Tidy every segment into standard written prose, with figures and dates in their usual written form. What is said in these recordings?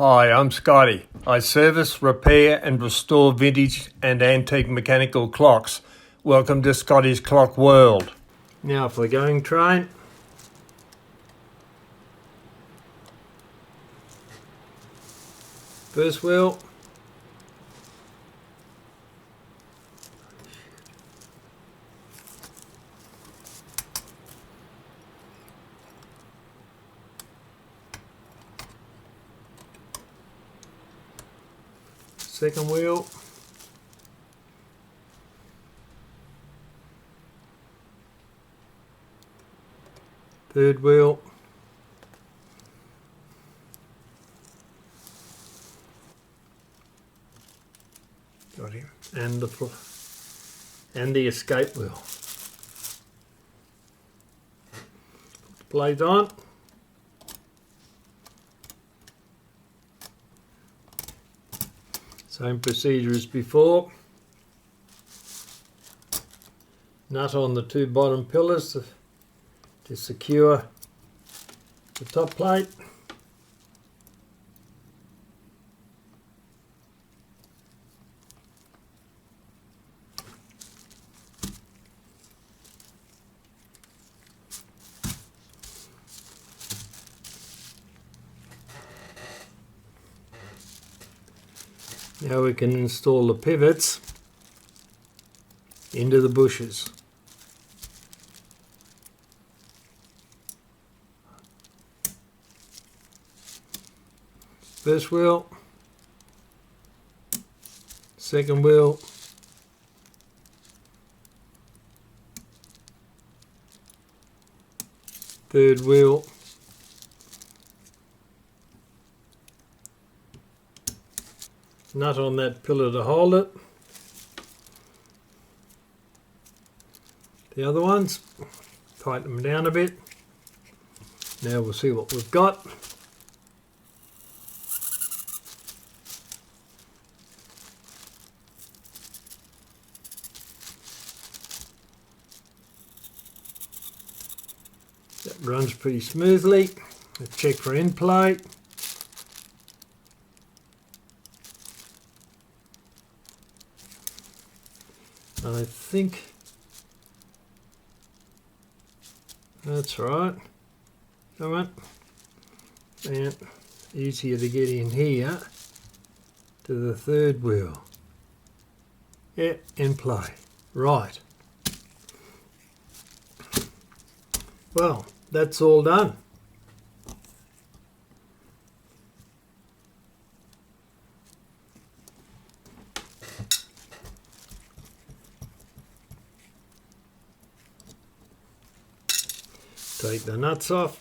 Hi, I'm Scotty. I service, repair and restore vintage and antique mechanical clocks. Welcome to Scotties Clock World. Now for the going train. First wheel. Second wheel. Third wheel. Got him. And the escape wheel. Put the plate on. Same procedure as before. Nut on the two bottom pillars to secure the top plate. Now we can install the pivots into the bushes. First wheel, second wheel, third wheel, nut on that pillar to hold it. The other ones, tighten them down a bit. Now we'll see what we've got. That runs pretty smoothly. Let's check for end plate. I think that's right. Come on. And easier to get in here to the third wheel. Yeah, in play. Right. Well, that's all done. Take the nuts off.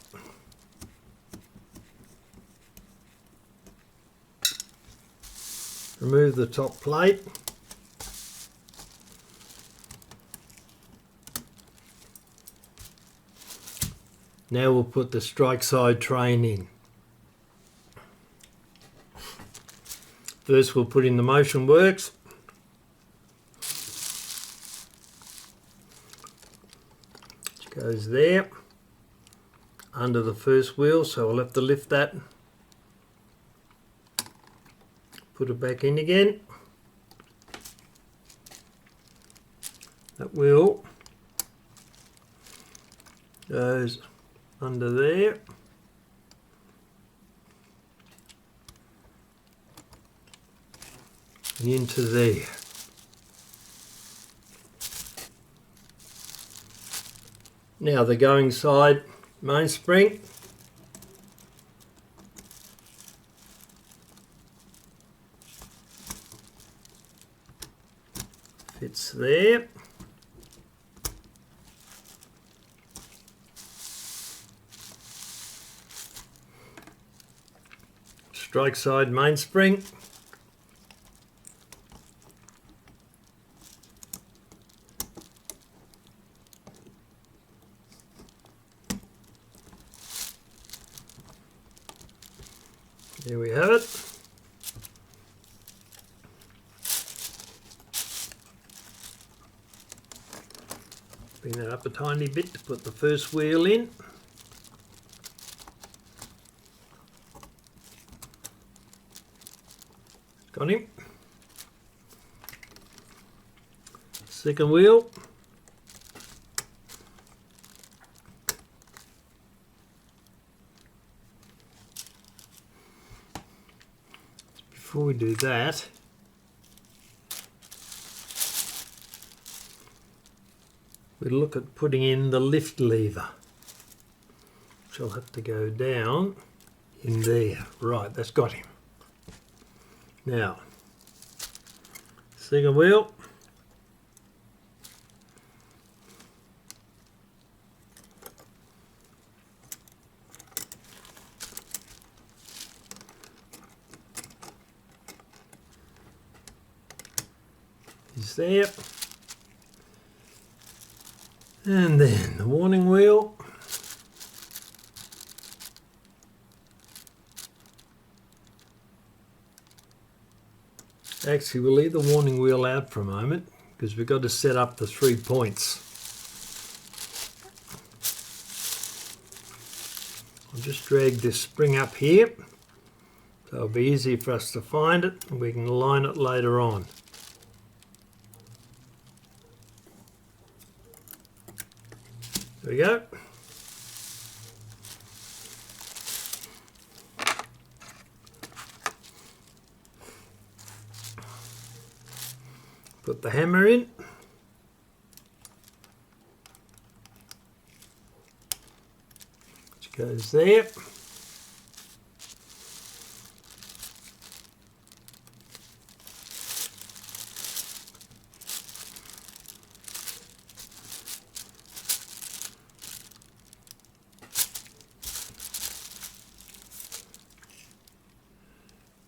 Remove the top plate. Now we'll put the strike side train in. First we'll put in the motion works. Which goes there. Under the first wheel, so we'll have to lift that, put it back in again. That wheel goes under there, and into there. Now the going side mainspring. Fits there. Strike side mainspring. There we have it. Bring that up a tiny bit to put the first wheel in. Got him. Second wheel. Before we do that, we look at putting in the lift lever, which I'll have to go down in there. Right, that's got him. Now, second wheel. Is there. And then the warning wheel. Actually, we'll leave the warning wheel out for a moment because we've got to set up the 3 points. I'll just drag this spring up here so it'll be easy for us to find it and we can line it later on. There we go. Put the hammer in. Which goes there.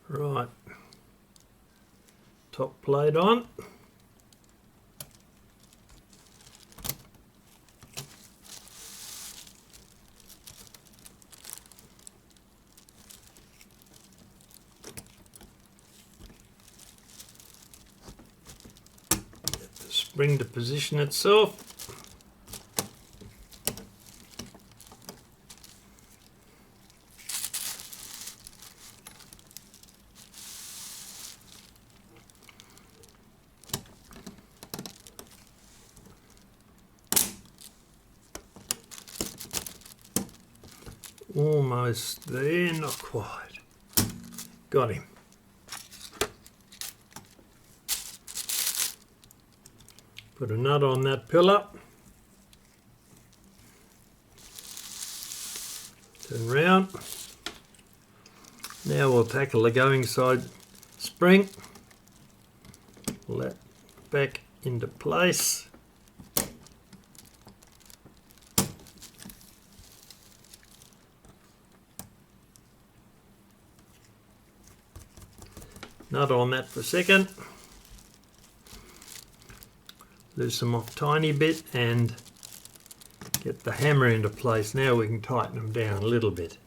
Right, top plate on. Get the spring to position itself. Almost there, not quite. Got him. Put a nut on that pillar. Turn round. Now we'll tackle the going side spring. Pull that back into place. Nut on that for a second. Loosen them off a tiny bit and get the hammer into place. Now we can tighten them down a little bit.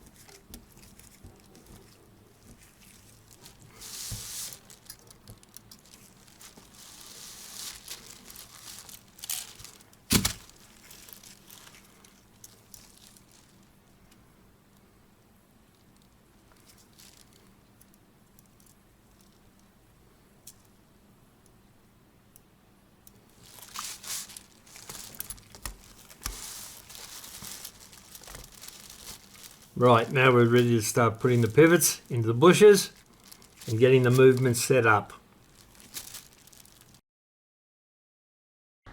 Right, now we're ready to start putting the pivots into the bushes and getting the movement set up.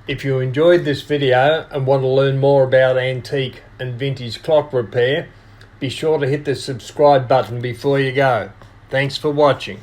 If you enjoyed this video and want to learn more about antique and vintage clock repair, be sure to hit the subscribe button before you go. Thanks for watching.